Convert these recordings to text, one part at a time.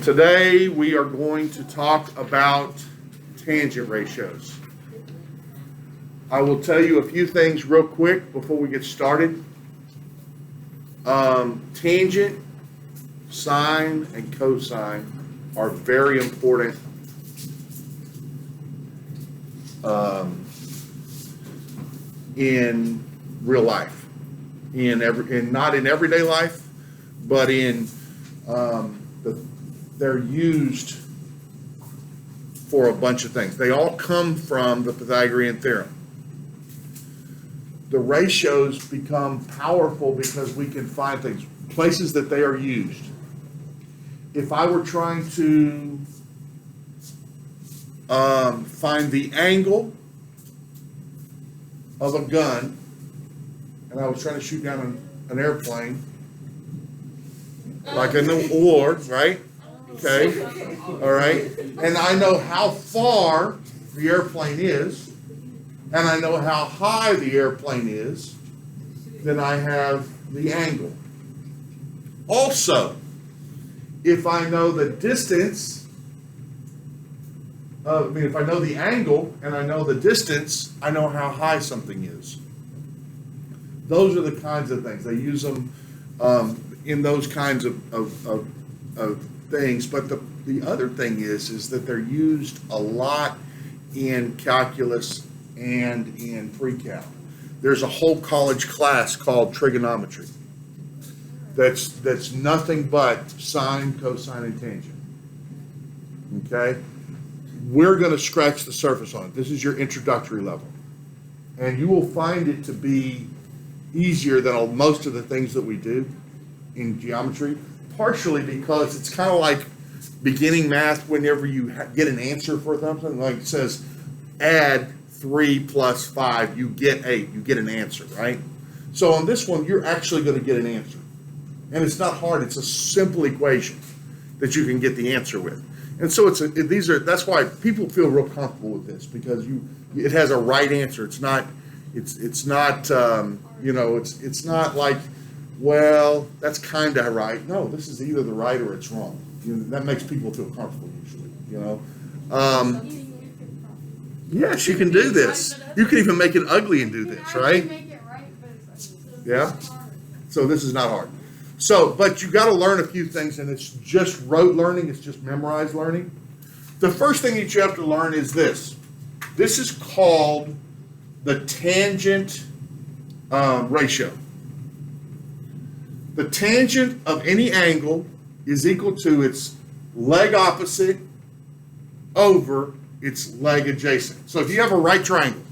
Today we are going to talk about tangent ratios. I will tell you a few things real quick before we get started. Tangent, sine, and cosine are very important in real life, not in everyday life, but they're used for a bunch of things. They all come from the Pythagorean theorem. The ratios become powerful because we can find things, places that they are used. If I were trying to find the angle of a gun, and I was trying to shoot down an airplane, like in the war, right? Okay, all right. And I know how far the airplane is, and I know how high the airplane is, then I have the angle. Also, if I know the distance, if I know the angle and I know the distance, I know how high something is. Those are the kinds of things. They use them in those kinds of things. But the other thing is that they're used a lot in calculus and in pre-cal. There's a whole college class called trigonometry. That's nothing but sine, cosine, and tangent. Okay? We're going to scratch the surface on it. This is your introductory level. And you will find it to be easier than most of the things that we do in geometry, partially because it's kind of like beginning math whenever you get an answer for something. Like it says, add 3 plus 5, you get 8, you get an answer, right? So on this one, you're actually going to get an answer. And it's not hard, it's a simple equation that you can get the answer with. And so that's why people feel real comfortable with this, because it has a right answer. It's not like, well, that's kind of right. No, this is either the right or it's wrong. That makes people feel comfortable usually, Yes, you can do this. You can even make it ugly and do this, right? Yeah. So this is not hard. So, but you got to learn a few things, and it's just rote learning. It's just memorized learning. The first thing that you have to learn is this. This is called the tangent ratio. The tangent of any angle is equal to its leg opposite over its leg adjacent. So if you have a right triangle,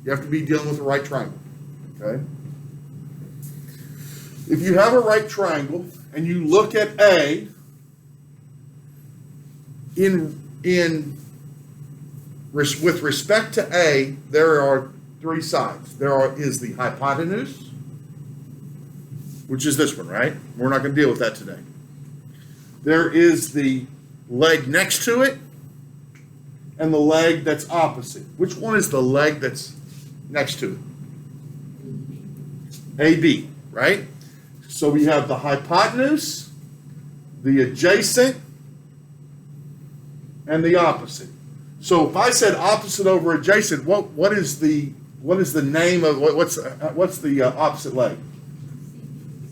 you have to be dealing with a right triangle. Okay? If you have a right triangle and you look at A, with respect to A, there are three sides. Is the hypotenuse, which is this one, right? We're not going to deal with that today. There is the leg next to it and the leg that's opposite. Which one is the leg that's next to it? AB, right? So we have the hypotenuse, the adjacent, and the opposite. So if I said opposite over adjacent, what is the name of what's the opposite leg?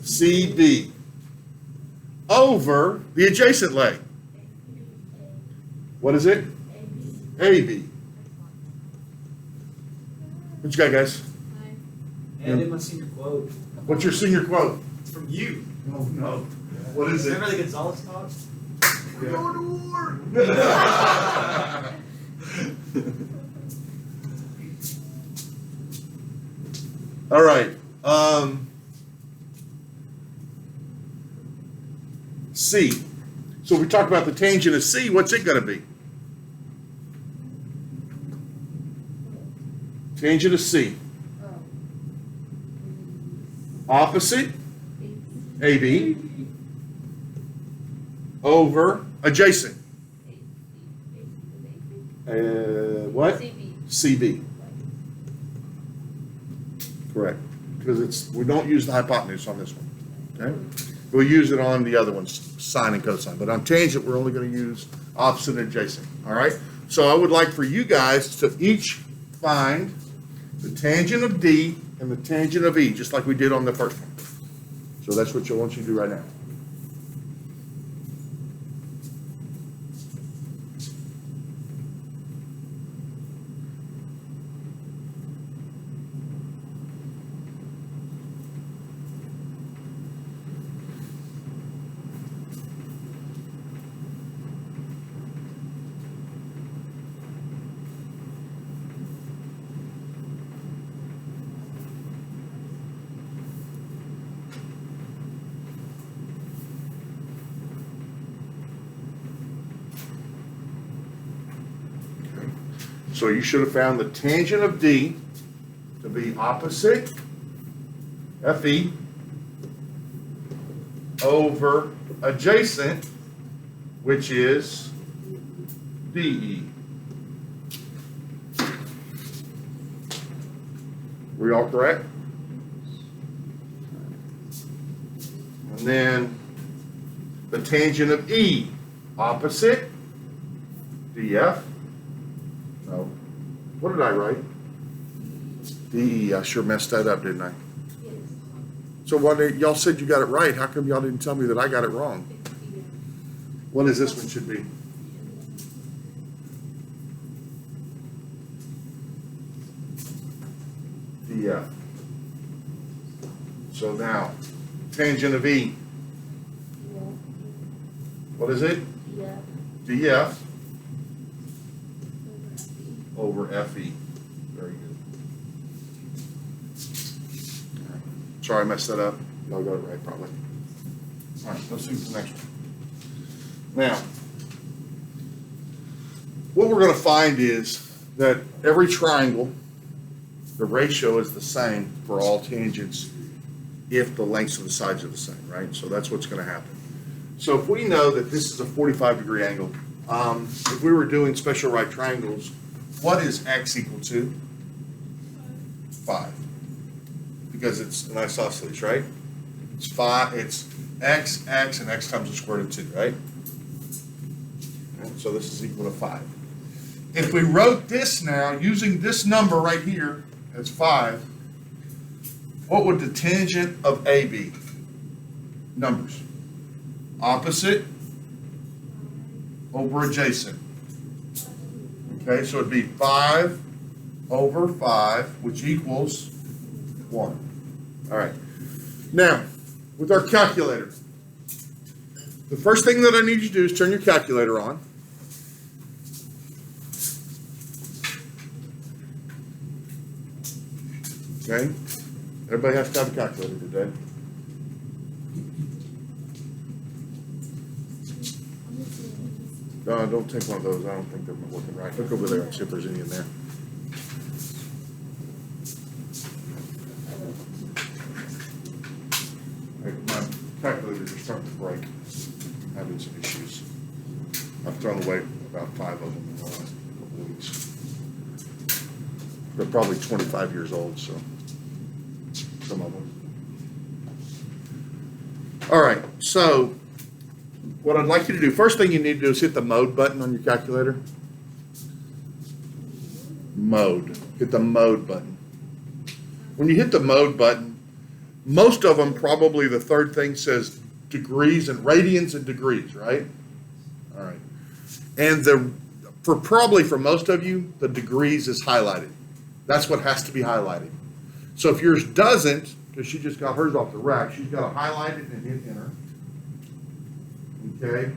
CB over the adjacent leg. What is it? AB. What you got, guys? I did my senior quote. What's your senior quote? It's from you. Oh no. What is it? Remember the Gonzalez talk? We're going to war. All right. C. So if we talk about the tangent of C, what's it going to be? Tangent of C. Opposite AB over adjacent. What? CB. Correct. Because we don't use the hypotenuse on this one. Okay. We'll use it on the other ones, sine and cosine. But on tangent, we're only going to use opposite and adjacent. All right? So I would like for you guys to each find the tangent of D and the tangent of E, just like we did on the first one. So that's what I want you to do right now. So you should have found the tangent of D to be opposite FE over adjacent, which is DE. We all correct? And then the tangent of E, opposite DF. No. What did I write? DE. I sure messed that up, didn't I? So y'all said you got it right. How come y'all didn't tell me that I got it wrong? What is this one should be? DF. So now, tangent of E. What is it? DF over FE. Very good. All right. Sorry I messed that up. Y'all got it right probably. All right, let's see the next one. Now, what we're going to find is that every triangle, the ratio is the same for all tangents if the lengths of the sides are the same, right? So that's what's going to happen. So if we know that this is a 45-degree angle, if we were doing special right triangles, what is x equal to? 5. Because it's an isosceles, right? It's 5, it's x, and x times the square root of 2, right? So this is equal to 5. If we wrote this now, using this number right here as 5, what would the tangent of A be? Numbers. Opposite over adjacent. Okay, so it'd be 5 over 5, which equals 1. All right. Now, with our calculator, the first thing that I need you to do is turn your calculator on. Okay? Everybody has to have a calculator today. No, don't take one of those. I don't think they're working right. Look over there and see if there's any in there. My calculators are starting to break. I'm having some issues. I've thrown away about 5 of them in the last couple of weeks. They're probably 25 years old, so some of them. All right, so what I'd like you to do, first thing you need to do is hit the mode button on your calculator. Mode. Hit the mode button. When you hit the mode button, most of them probably the third thing says degrees and radians and degrees, right? All right. And for most of you, the degrees is highlighted. That's what has to be highlighted. So if yours doesn't, because she just got hers off the rack, she's got to highlight it and hit enter. Okay,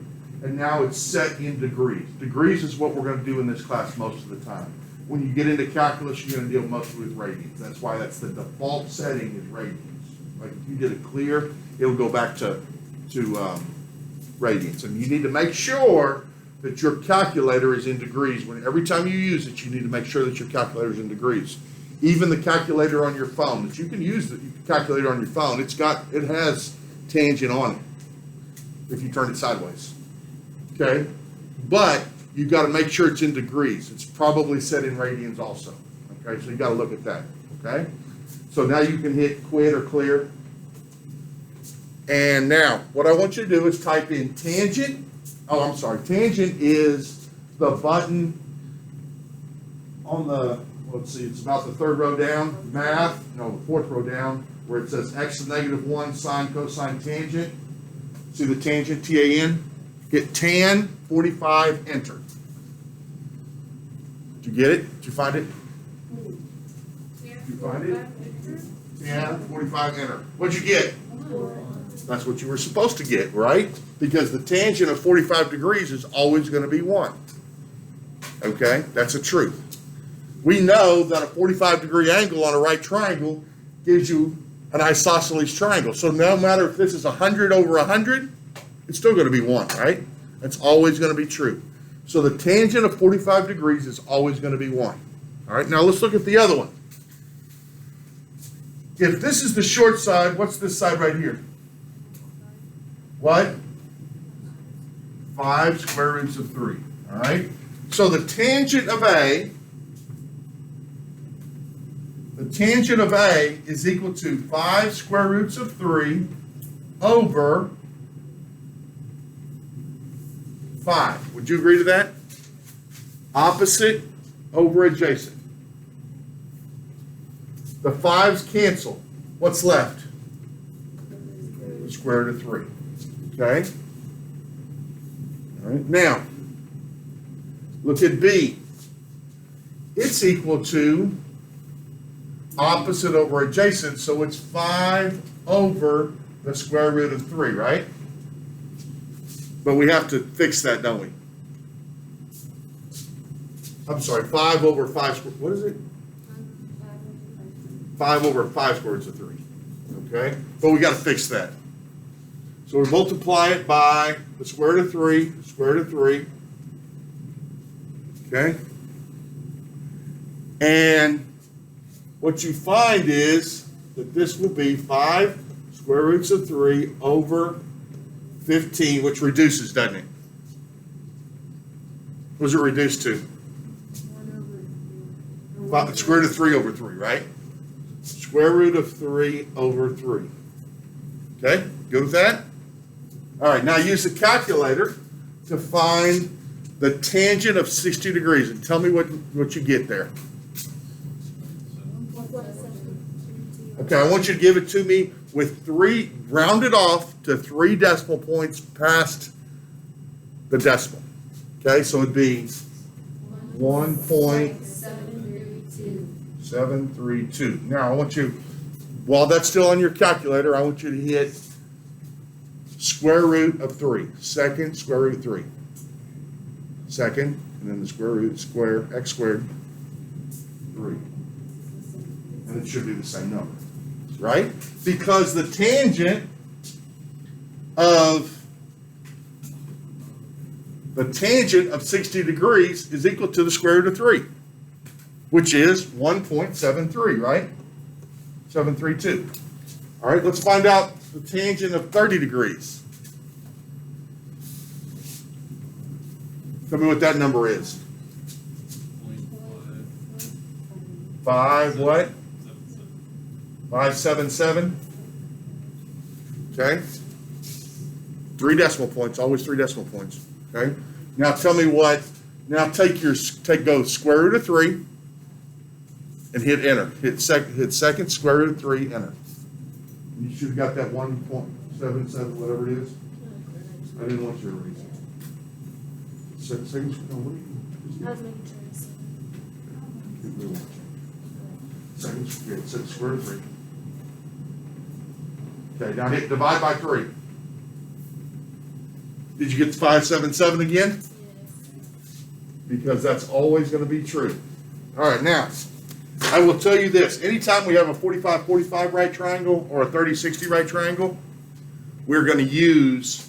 and now it's set in degrees. Degrees is what we're going to do in this class most of the time. When you get into calculus, you're going to deal mostly with radians. That's why that's the default setting is radians. Like if you did a clear, it'll go back to radians. And you need to make sure that your calculator is in degrees. Every time you use it, you need to make sure that your calculator is in degrees. Even the calculator on your phone, that you can use the calculator on your phone, it has tangent on it if you turn it sideways. Okay? But you've got to make sure it's in degrees. It's probably set in radians also. Okay? So you got to look at that. Okay? So now you can hit quit or clear. And now, what I want you to do is type in tangent. Oh, I'm sorry. Tangent is the button on the, let's see, it's about the third row down. Math, no, the fourth row down, where it says x to the -1, sine, cosine, tangent. See the tangent, T-A-N? Hit tan 45, enter. Did you get it? Did you find it? Did you find it? Tan 45, enter. What'd you get? That's what you were supposed to get, right? Because the tangent of 45 degrees is always going to be 1. Okay? That's a truth. We know that a 45-degree angle on a right triangle gives you an isosceles triangle. So no matter if this is 100 over 100, it's still going to be 1, right? That's always going to be true. So the tangent of 45 degrees is always going to be 1. All right, now let's look at the other one. If this is the short side, what's this side right here? What? 5 square roots of 3. All right? So the tangent of A is equal to 5 square roots of 3 over 5. Would you agree to that? Opposite over adjacent. The 5's cancel. What's left? The square root of 3. Okay? All right. Now, look at B. It's equal to opposite over adjacent, so it's 5 over the square root of 3, right? But we have to fix that, don't we? I'm sorry, 5 over 5 square, what is it? 5 over 5 square roots of 3, okay? But we got to fix that. So we multiply it by the square root of 3, the square root of 3, okay? And what you find is that this will be 5 square roots of 3 over 15, which reduces, doesn't it? What does it reduce to? Square root of 3 over 3, right? Square root of 3 over 3. Okay, good with that? All right, now use the calculator to find the tangent of 60 degrees and tell me what you get there. Okay, I want you to give it to me with 3, rounded off to 3 decimal points past the decimal. Okay, so it'd be 1.732. Now I want you, while that's still on your calculator, I want you to hit square root of 3. Second, square root of 3. Second, and then the square root, square, x squared, 3. And it should be the same number, right? Because the tangent of 60 degrees is equal to the square root of 3, which is 1.73, right? 732. All right, let's find out the tangent of 30 degrees. Tell me what that number is. 5 what? 577. Okay. 3 decimal points, always 3 decimal points. Okay. Now tell me what. Now go square root of 3 and hit enter. Hit second square root of 3, enter. You should have got that 1.77, whatever it is. I didn't want you to erase it. Second, no, what are you? I was making sure. Second square root of 3. Okay, now hit divide by 3. Did you get 577 again? Yes. Because that's always going to be true. All right, now, I will tell you this. Anytime we have a 45-45 right triangle or a 30-60 right triangle, we're going to use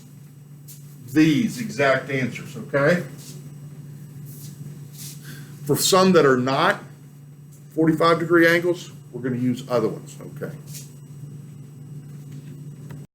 these exact answers, okay? For some that are not 45-degree angles, we're going to use other ones, okay?